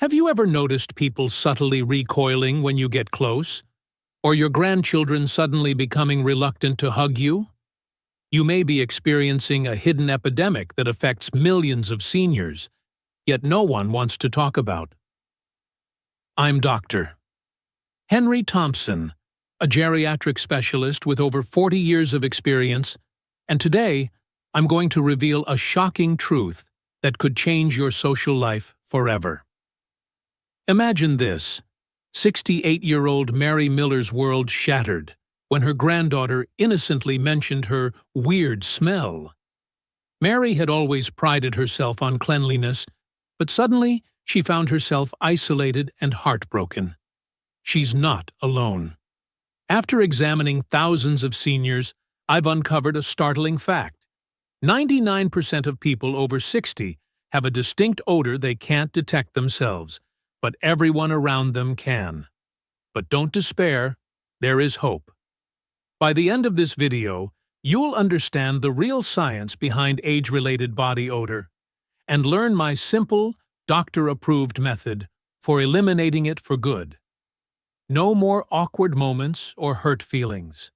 Have you ever noticed people subtly recoiling when you get close? Or your grandchildren suddenly becoming reluctant to hug you? You may be experiencing a hidden epidemic that affects millions of seniors, yet no one wants to talk about. I'm Dr. Henry Thompson, a geriatric specialist with over 40 years of experience, and today I'm going to reveal a shocking truth that could change your social life forever. Imagine this: 68-year-old Mary Miller's world shattered when her granddaughter innocently mentioned her weird smell. Mary had always prided herself on cleanliness, but suddenly she found herself isolated and heartbroken. She's not alone. After examining thousands of seniors, I've uncovered a startling fact. 99% of people over 60 have a distinct odor they can't detect themselves, but everyone around them can. But don't despair, there is hope. By the end of this video, you'll understand the real science behind age-related body odor and learn my simple, doctor-approved method for eliminating it for good. No more awkward moments or hurt feelings.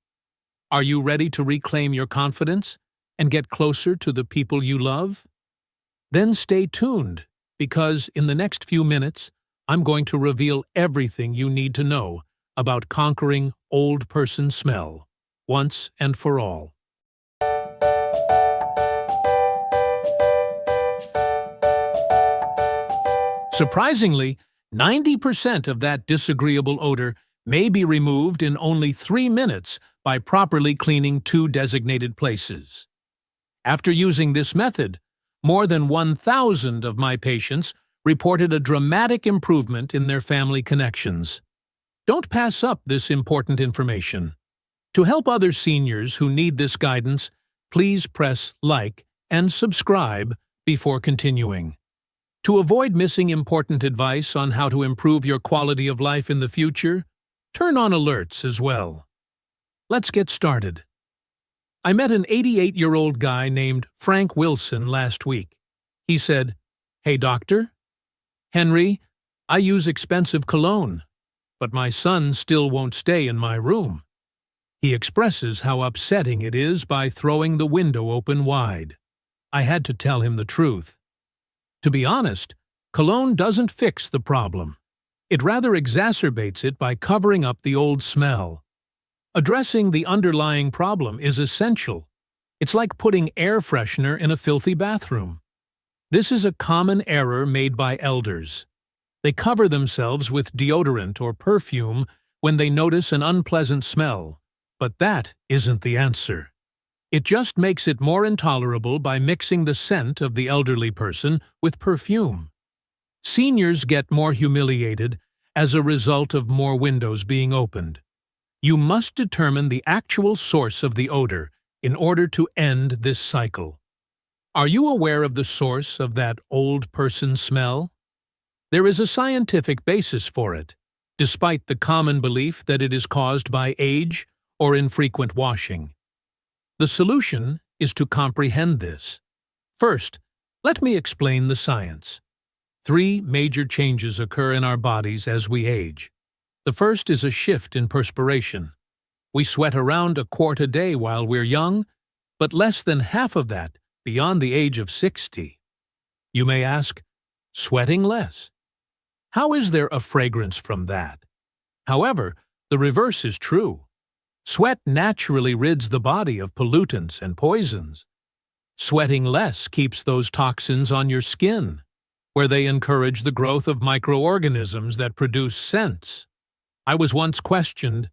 Are you ready to reclaim your confidence and get closer to the people you love? Then stay tuned, because in the next few minutes, I'm going to reveal everything you need to know about conquering old person smell, once and for all. Surprisingly, 90% of that disagreeable odor may be removed in only 3 minutes by properly cleaning 2 designated places. After using this method, more than 1,000 of my patients reported a dramatic improvement in their family connections. Don't pass up this important information. To help other seniors who need this guidance, please press like and subscribe before continuing. To avoid missing important advice on how to improve your quality of life in the future, turn on alerts as well. Let's get started. I met an 88-year-old guy named Frank Wilson last week. He said, "Hey doctor, Henry, I use expensive cologne, but my son still won't stay in my room." He expresses how upsetting it is by throwing the window open wide. I had to tell him the truth. To be honest, cologne doesn't fix the problem. It rather exacerbates it by covering up the old smell. Addressing the underlying problem is essential. It's like putting air freshener in a filthy bathroom. This is a common error made by elders. They cover themselves with deodorant or perfume when they notice an unpleasant smell, but that isn't the answer. It just makes it more intolerable by mixing the scent of the elderly person with perfume. Seniors get more humiliated as a result of more windows being opened. You must determine the actual source of the odor in order to end this cycle. Are you aware of the source of that old person smell? There is a scientific basis for it, despite the common belief that it is caused by age or infrequent washing. The solution is to comprehend this. First, let me explain the science. 3 major changes occur in our bodies as we age. The first is a shift in perspiration. We sweat around a quart a day while we're young, but less than half of that beyond the age of 60. You may ask, sweating less? How is there a fragrance from that? However, the reverse is true. Sweat naturally rids the body of pollutants and poisons. Sweating less keeps those toxins on your skin, where they encourage the growth of microorganisms that produce scents. I was once questioned,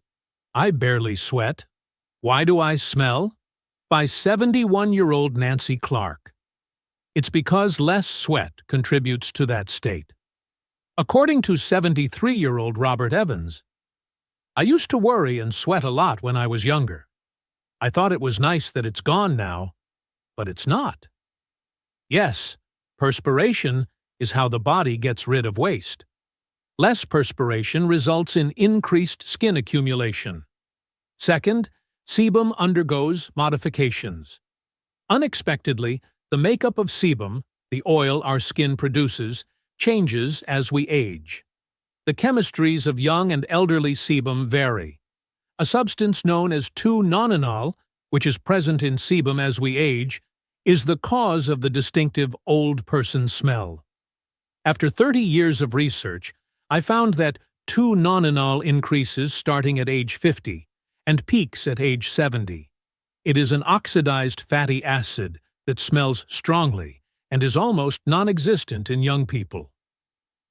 "I barely sweat. Why do I smell?" by 71-year-old Nancy Clark. It's because less sweat contributes to that state. According to 73-year-old Robert Evans, "I used to worry and sweat a lot when I was younger. I thought it was nice that it's gone now, but it's not." Yes, perspiration is how the body gets rid of waste. Less perspiration results in increased skin accumulation. Second, sebum undergoes modifications. Unexpectedly, the makeup of sebum, the oil our skin produces, changes as we age. The chemistries of young and elderly sebum vary. A substance known as 2-nonenal, which is present in sebum as we age, is the cause of the distinctive old person smell. After 30 years of research, I found that 2-nonenal increases starting at age 50 and peaks at age 70. It is an oxidized fatty acid that smells strongly and is almost non-existent in young people.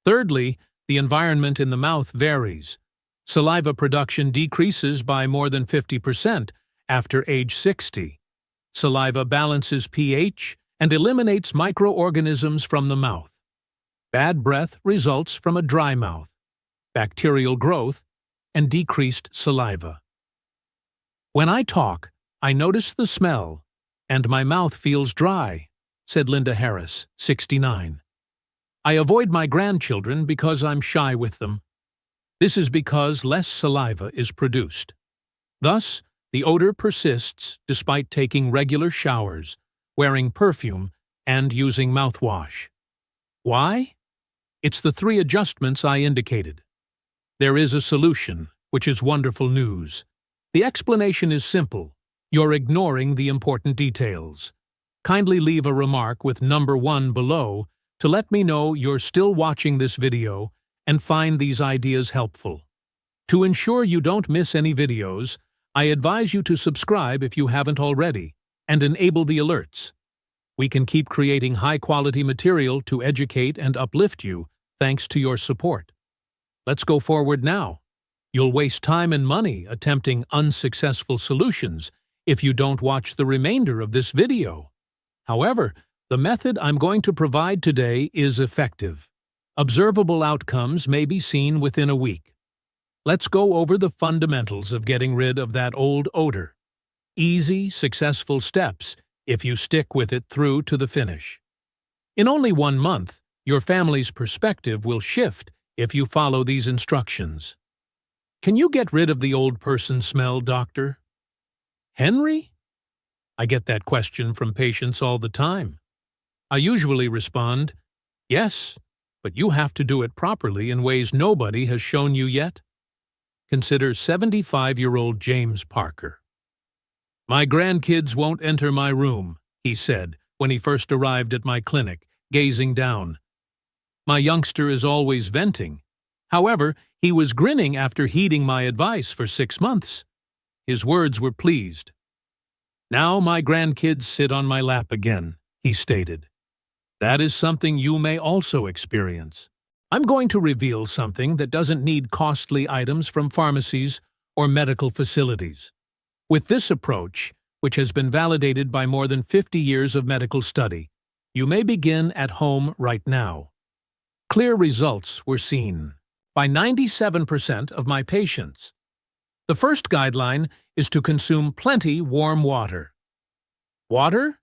Thirdly, the environment in the mouth varies. Saliva production decreases by more than 50% after age 60. Saliva balances pH and eliminates microorganisms from the mouth. Bad breath results from a dry mouth, bacterial growth, and decreased saliva. When I talk, I notice the smell, and my mouth feels dry, said Linda Harris, 69. I avoid my grandchildren because I'm shy with them. This is because less saliva is produced. Thus, the odor persists despite taking regular showers, wearing perfume, and using mouthwash. Why? It's the 3 adjustments I indicated. There is a solution, which is wonderful news. The explanation is simple. You're ignoring the important details. Kindly leave a remark with number 1 below to let me know you're still watching this video and find these ideas helpful. To ensure you don't miss any videos, I advise you to subscribe if you haven't already and enable the alerts. We can keep creating high-quality material to educate and uplift you thanks to your support. Let's go forward now. You'll waste time and money attempting unsuccessful solutions if you don't watch the remainder of this video. However, the method I'm going to provide today is effective. Observable outcomes may be seen within a week. Let's go over the fundamentals of getting rid of that old odor. Easy, successful steps if you stick with it through to the finish. In only 1 month, your family's perspective will shift if you follow these instructions. Can you get rid of the old person smell, doctor? Henry? I get that question from patients all the time. I usually respond, yes, but you have to do it properly in ways nobody has shown you yet. Consider 75-year-old James Parker. My grandkids won't enter my room, he said when he first arrived at my clinic, gazing down. My youngster is always venting. However, he was grinning after heeding my advice for 6 months. His words were pleased. Now my grandkids sit on my lap again, he stated. That is something you may also experience. I'm going to reveal something that doesn't need costly items from pharmacies or medical facilities. With this approach, which has been validated by more than 50 years of medical study, you may begin at home right now. Clear results were seen by 97% of my patients. The first guideline is to consume plenty warm water. Water?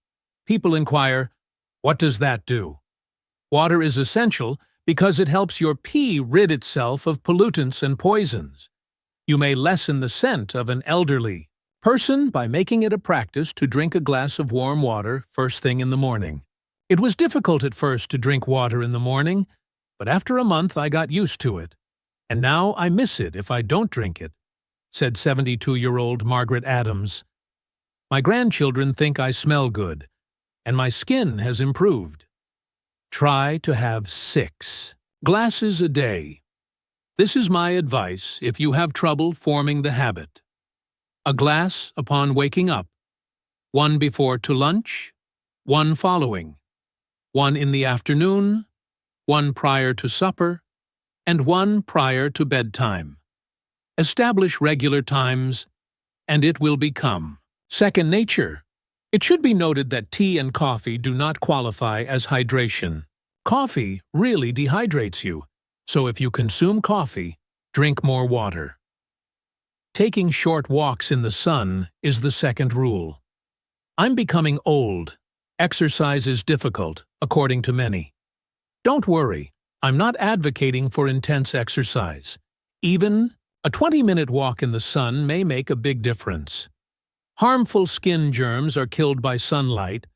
People inquire, what does that do? Water is essential because it helps your pee rid itself of pollutants and poisons. You may lessen the scent of an elderly person by making it a practice to drink a glass of warm water first thing in the morning. It was difficult at first to drink water in the morning, but after a month I got used to it, and now I miss it if I don't drink it, said 72-year-old Margaret Adams. My grandchildren think I smell good, and my skin has improved. Try to have 6 glasses a day. This is my advice if you have trouble forming the habit. A glass upon waking up, 1 before to lunch, 1 following, 1 in the afternoon, 1 prior to supper, and 1 prior to bedtime. Establish regular times, and it will become second nature. It should be noted that tea and coffee do not qualify as hydration. Coffee really dehydrates you, so if you consume coffee, drink more water. Taking short walks in the sun is the second rule. I'm becoming old. Exercise is difficult, according to many. Don't worry, I'm not advocating for intense exercise. Even a 20-minute walk in the sun may make a big difference. Harmful skin germs are killed by sunlight,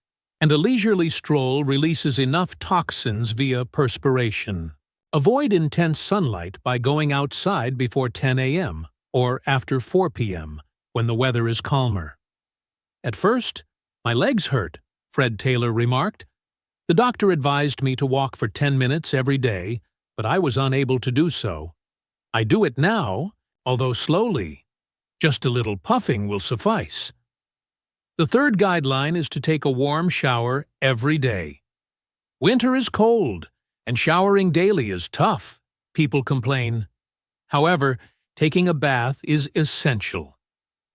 and a leisurely stroll releases enough toxins via perspiration. Avoid intense sunlight by going outside before 10 a.m. or after 4 p.m. when the weather is calmer. "At first, my legs hurt," Fred Taylor remarked. "The doctor advised me to walk for 10 minutes every day, but I was unable to do so. I do it now, although slowly. Just a little puffing will suffice." The third guideline is to take a warm shower every day. "Winter is cold, and showering daily is tough," people complain. However, taking a bath is essential.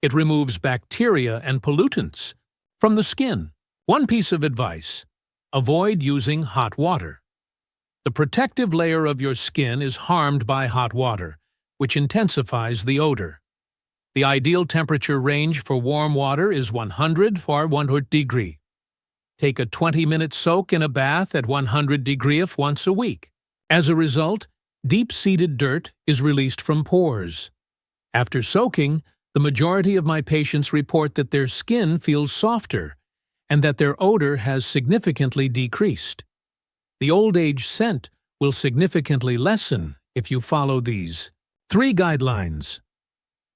It removes bacteria and pollutants from the skin. One piece of advice: avoid using hot water. The protective layer of your skin is harmed by hot water, which intensifies the odor. The ideal temperature range for warm water is 100 or 100 degree. Take a 20-minute soak in a bath at 100 degrees once a week. As a result, deep-seated dirt is released from pores. After soaking, the majority of my patients report that their skin feels softer and that their odor has significantly decreased. The old age scent will significantly lessen if you follow these 3 guidelines.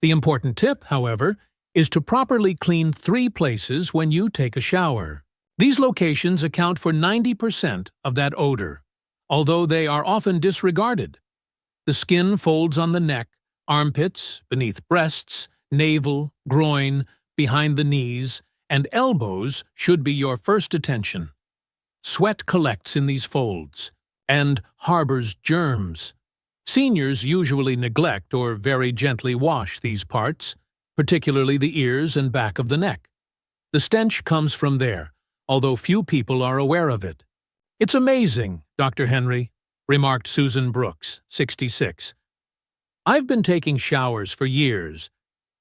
The important tip, however, is to properly clean 3 places when you take a shower. These locations account for 90% of that odor, although they are often disregarded. The skin folds on the neck, armpits, beneath breasts, navel, groin, behind the knees, and elbows should be your first attention. Sweat collects in these folds and harbors germs. Seniors usually neglect or very gently wash these parts, particularly the ears and back of the neck. The stench comes from there, although few people are aware of it. "It's amazing, Dr. Henry," remarked Susan Brooks, 66. "I've been taking showers for years,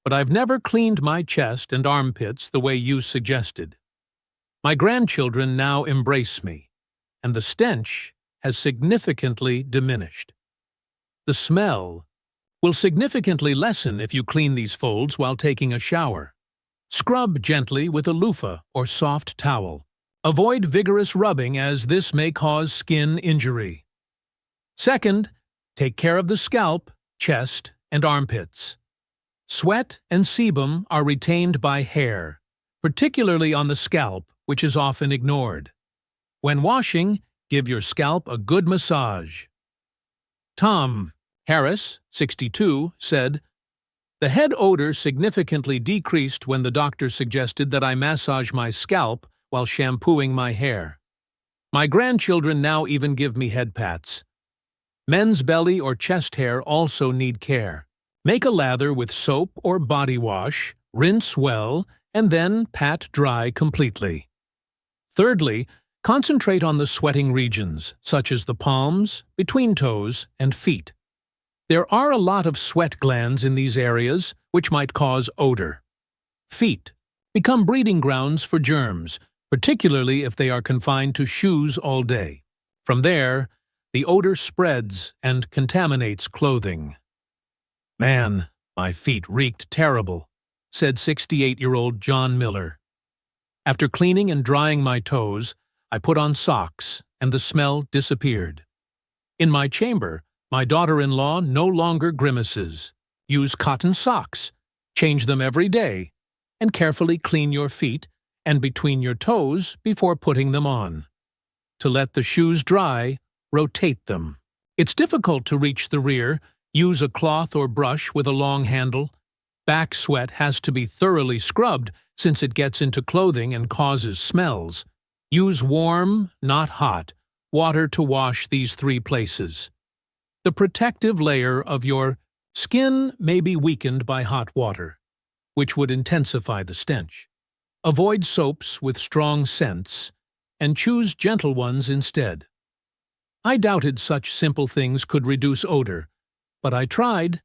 but I've never cleaned my chest and armpits the way you suggested. My grandchildren now embrace me, and the stench has significantly diminished. The smell will significantly lessen if you clean these folds while taking a shower. Scrub gently with a loofah or soft towel. Avoid vigorous rubbing, as this may cause skin injury. Second, take care of the scalp, chest, and armpits. Sweat and sebum are retained by hair, particularly on the scalp, which is often ignored. When washing, give your scalp a good massage." Tom Harris, 62, said, "The head odor significantly decreased when the doctor suggested that I massage my scalp while shampooing my hair. My grandchildren now even give me head pats. Men's belly or chest hair also need care. Make a lather with soap or body wash, rinse well, and then pat dry completely. Thirdly, concentrate on the sweating regions, such as the palms, between toes, and feet. There are a lot of sweat glands in these areas, which might cause odor. Feet become breeding grounds for germs, particularly if they are confined to shoes all day. From there, the odor spreads and contaminates clothing." "Man, my feet reeked terrible," said 68-year-old John Miller. "After cleaning and drying my toes, I put on socks, and the smell disappeared. In my chamber, my daughter-in-law no longer grimaces. Use cotton socks, change them every day, and carefully clean your feet and between your toes before putting them on. To let the shoes dry, rotate them. It's difficult to reach the rear. Use a cloth or brush with a long handle. Back sweat has to be thoroughly scrubbed since it gets into clothing and causes smells. Use warm, not hot, water to wash these 3 places. The protective layer of your skin may be weakened by hot water, which would intensify the stench. Avoid soaps with strong scents, and choose gentle ones instead. I doubted such simple things could reduce odor, but I tried,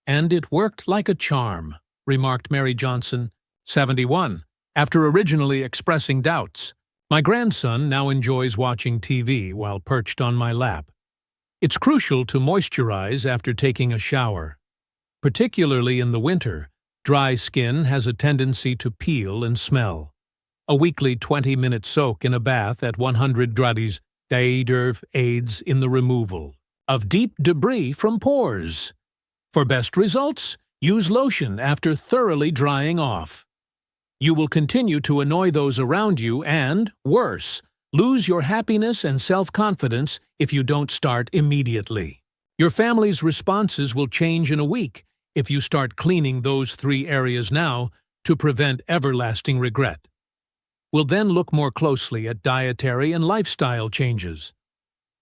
and it worked like a charm," remarked Mary Johnson, 71, after originally expressing doubts. "My grandson now enjoys watching TV while perched on my lap. It's crucial to moisturize after taking a shower. Particularly in the winter, dry skin has a tendency to peel and smell. A weekly 20-minute soak in a bath at 100 degrees aids in the removal of deep debris from pores. For best results, use lotion after thoroughly drying off. You will continue to annoy those around you and, worse, lose your happiness and self-confidence if you don't start immediately. Your family's responses will change in a week if you start cleaning those 3 areas now to prevent everlasting regret. We'll then look more closely at dietary and lifestyle changes.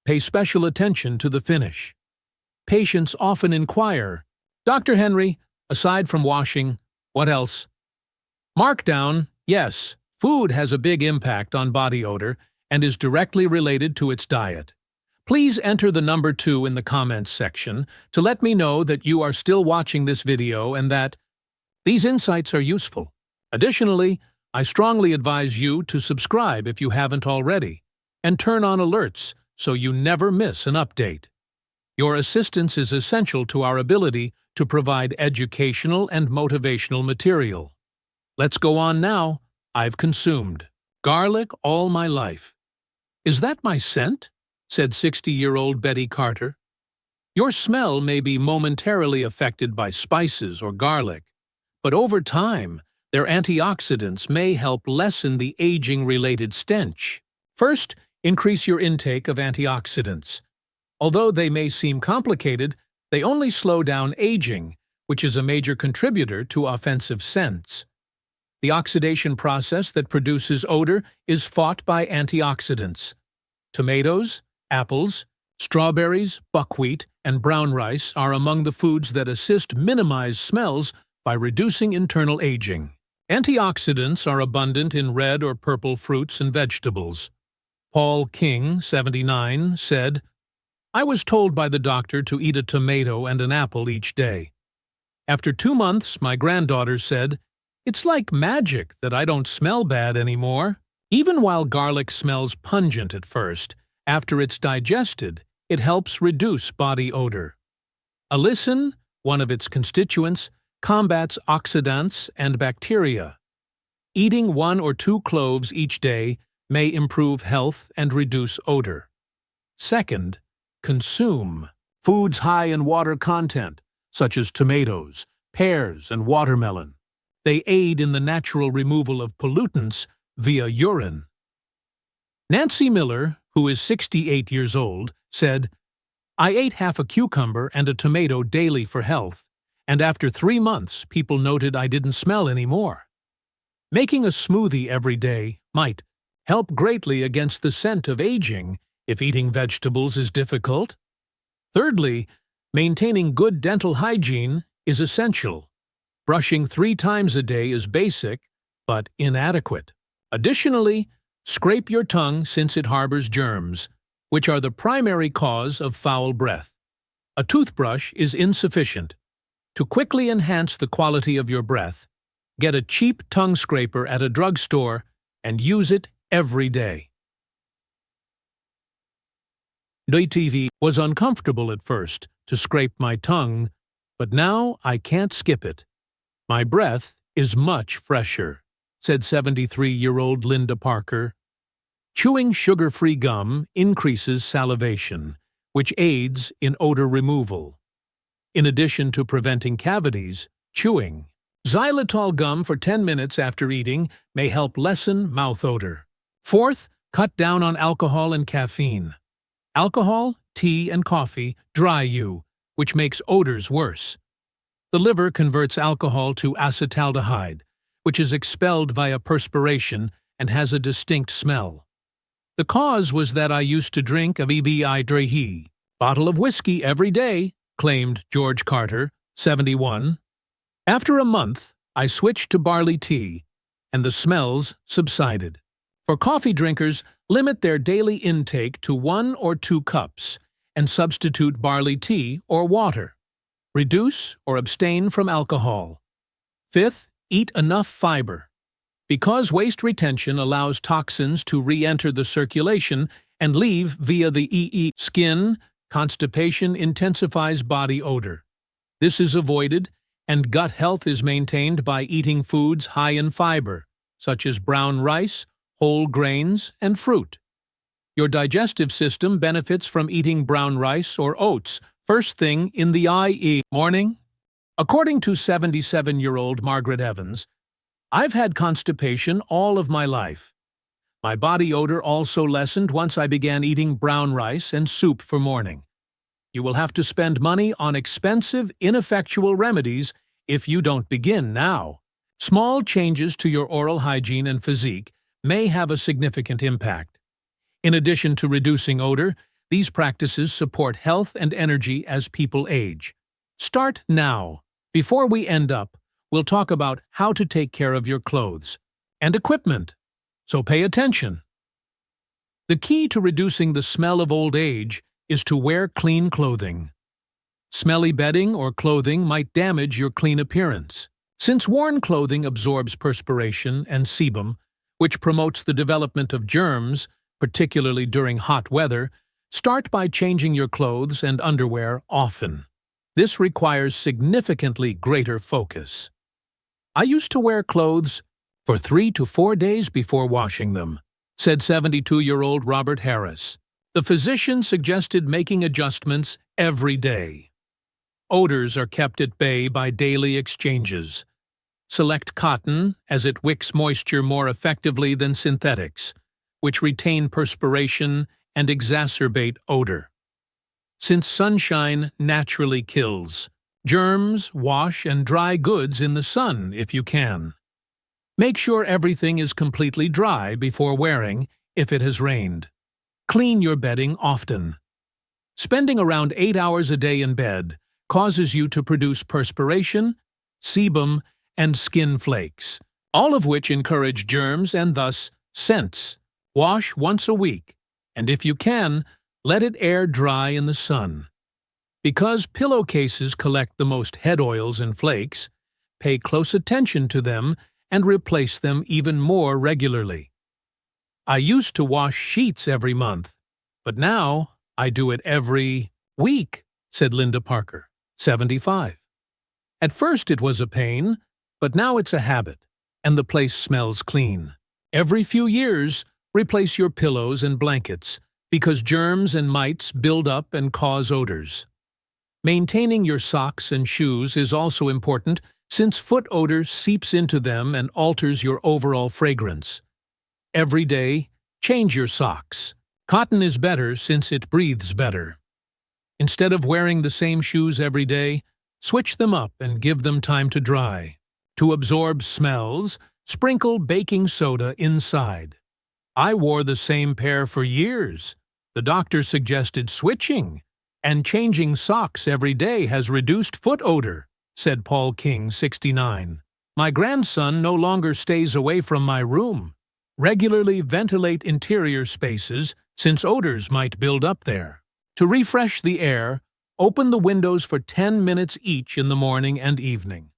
Pay special attention to the finish. Patients often inquire, "Dr. Henry, aside from washing, what else?" Markdown: yes, food has a big impact on body odor and is directly related to its diet. Please enter the number 2 in the comments section to let me know that you are still watching this video and that these insights are useful. Additionally, I strongly advise you to subscribe if you haven't already, and turn on alerts so you never miss an update. Your assistance is essential to our ability to provide educational and motivational material. Let's go on now. I've consumed garlic all my life. "Is that my scent?" said 60-year-old Betty Carter. Your smell may be momentarily affected by spices or garlic, but over time, their antioxidants may help lessen the aging-related stench. First, increase your intake of antioxidants. Although they may seem complicated, they only slow down aging, which is a major contributor to offensive scents. The oxidation process that produces odor is fought by antioxidants. Tomatoes, apples, strawberries, buckwheat, and brown rice are among the foods that assist minimize smells by reducing internal aging. Antioxidants are abundant in red or purple fruits and vegetables. Paul King, 79, said, "I was told by the doctor to eat a tomato and an apple each day. After 2 months, my granddaughter said, 'It's like magic that I don't smell bad anymore.' Even while garlic smells pungent at first, after it's digested, it helps reduce body odor. Allicin, one of its constituents, combats oxidants and bacteria. Eating 1 or 2 cloves each day may improve health and reduce odor. Second, consume foods high in water content, such as tomatoes, pears, and watermelon. They aid in the natural removal of pollutants via urine. Nancy Miller, who is 68 years old, said, "I ate half a cucumber and a tomato daily for health, and after 3 months people noted I didn't smell anymore." Making a smoothie every day might help greatly against the scent of aging if eating vegetables is difficult. Thirdly, maintaining good dental hygiene is essential. Brushing 3 times a day is basic, but inadequate. Additionally, scrape your tongue since it harbors germs, which are the primary cause of foul breath. A toothbrush is insufficient. To quickly enhance the quality of your breath, get a cheap tongue scraper at a drugstore and use it every day. Dietary was uncomfortable at first to scrape my tongue, but now I can't skip it. My breath is much fresher, said 73-year-old Linda Parker. Chewing sugar-free gum increases salivation, which aids in odor removal. In addition to preventing cavities, chewing xylitol gum for 10 minutes after eating may help lessen mouth odor. Fourth, cut down on alcohol and caffeine. Alcohol, tea, and coffee dry you, which makes odors worse. The liver converts alcohol to acetaldehyde, which is expelled via perspiration and has a distinct smell. The cause was that I used to drink a bottle of whiskey every day, claimed George Carter, 71. After a month, I switched to barley tea, and the smells subsided. For coffee drinkers, limit their daily intake to 1 or 2 cups and substitute barley tea or water. Reduce or abstain from alcohol. Fifth, eat enough fiber. Because waste retention allows toxins to re-enter the circulation and leave via the skin, constipation intensifies body odor. This is avoided, and gut health is maintained by eating foods high in fiber, such as brown rice, whole grains, and fruit. Your digestive system benefits from eating brown rice or oats first thing in the morning. According to 77-year-old Margaret Evans, I've had constipation all of my life. My body odor also lessened once I began eating brown rice and soup for morning. You will have to spend money on expensive, ineffectual remedies if you don't begin now. Small changes to your oral hygiene and physique may have a significant impact. In addition to reducing odor, these practices support health and energy as people age. Start now. Before we end up, we'll talk about how to take care of your clothes and equipment. So pay attention. The key to reducing the smell of old age is to wear clean clothing. Smelly bedding or clothing might damage your clean appearance. Since worn clothing absorbs perspiration and sebum, which promotes the development of germs, particularly during hot weather, start by changing your clothes and underwear often. This requires significantly greater focus. I used to wear clothes for 3 to 4 days before washing them, said 72-year-old Robert Harris. The physician suggested making adjustments every day. Odors are kept at bay by daily exchanges. Select cotton, as it wicks moisture more effectively than synthetics, which retain perspiration and exacerbate odor. Since sunshine naturally kills, germs, wash and dry goods in the sun if you can. Make sure everything is completely dry before wearing if it has rained. Clean your bedding often. Spending around 8 hours a day in bed causes you to produce perspiration, sebum, and skin flakes, all of which encourage germs and thus scents. Wash once a week, and if you can, let it air dry in the sun. Because pillowcases collect the most head oils and flakes, pay close attention to them and replace them even more regularly. I used to wash sheets every month, but now I do it every week, said Linda Parker, 75. At first it was a pain, but now it's a habit, and the place smells clean. Every few years, replace your pillows and blankets, because germs and mites build up and cause odors. Maintaining your socks and shoes is also important since foot odor seeps into them and alters your overall fragrance. Every day, change your socks. Cotton is better since it breathes better. Instead of wearing the same shoes every day, switch them up and give them time to dry. To absorb smells, sprinkle baking soda inside. I wore the same pair for years. The doctor suggested switching, and changing socks every day has reduced foot odor, said Paul King, 69. My grandson no longer stays away from my room. Regularly ventilate interior spaces since odors might build up there. To refresh the air, open the windows for 10 minutes each in the morning and evening.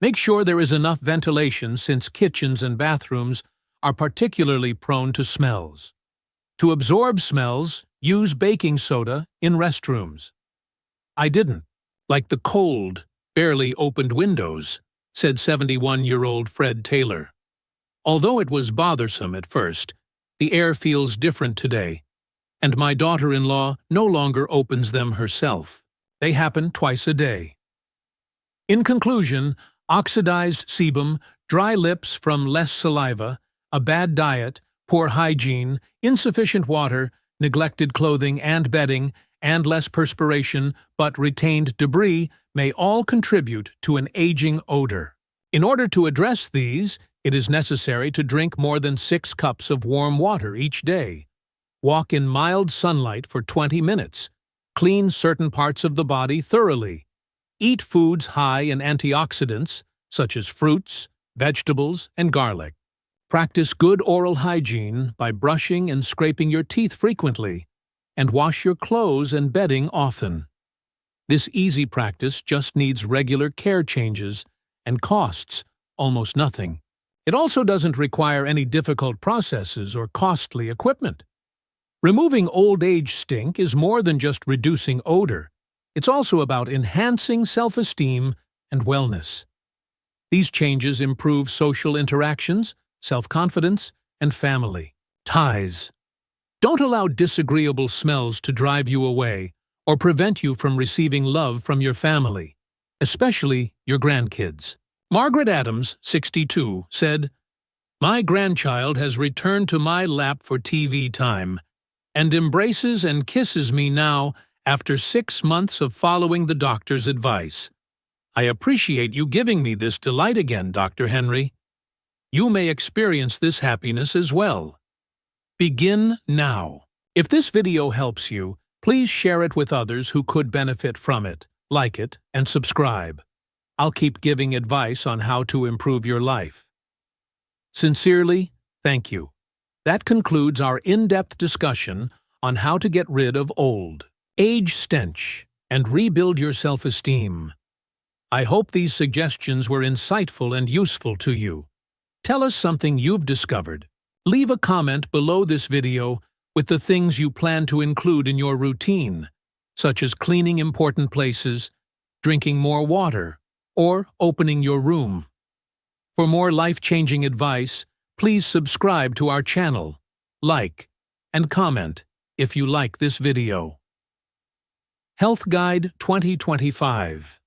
Make sure there is enough ventilation since kitchens and bathrooms are particularly prone to smells. To absorb smells, use baking soda in restrooms. I didn't like the cold, barely opened windows, said 71-year-old Fred Taylor. Although it was bothersome at first, the air feels different today, and my daughter-in-law no longer opens them herself. They happen twice a day. In conclusion, oxidized sebum, dry lips from less saliva, a bad diet, poor hygiene, insufficient water, neglected clothing and bedding, and less perspiration but retained debris may all contribute to an aging odor. In order to address these, it is necessary to drink more than 6 cups of warm water each day. Walk in mild sunlight for 20 minutes. Clean certain parts of the body thoroughly. Eat foods high in antioxidants, such as fruits, vegetables, and garlic. Practice good oral hygiene by brushing and scraping your teeth frequently, and wash your clothes and bedding often. This easy practice just needs regular care changes and costs almost nothing. It also doesn't require any difficult processes or costly equipment. Removing old age stink is more than just reducing odor. It's also about enhancing self-esteem and wellness. These changes improve social interactions, self-confidence, and family ties. Don't allow disagreeable smells to drive you away or prevent you from receiving love from your family, especially your grandkids. Margaret Adams, 62, said, "My grandchild has returned to my lap for TV time and embraces and kisses me now after 6 months of following the doctor's advice. I appreciate you giving me this delight again, Dr. Henry. You may experience this happiness as well." Begin now. If this video helps you, please share it with others who could benefit from it, like it, and subscribe. I'll keep giving advice on how to improve your life. Sincerely, thank you. That concludes our in-depth discussion on how to get rid of old, age stench, and rebuild your self-esteem. I hope these suggestions were insightful and useful to you. Tell us something you've discovered. Leave a comment below this video with the things you plan to include in your routine, such as cleaning important places, drinking more water, or opening your room. For more life-changing advice, please subscribe to our channel, like, and comment if you like this video. Health Guide 2025.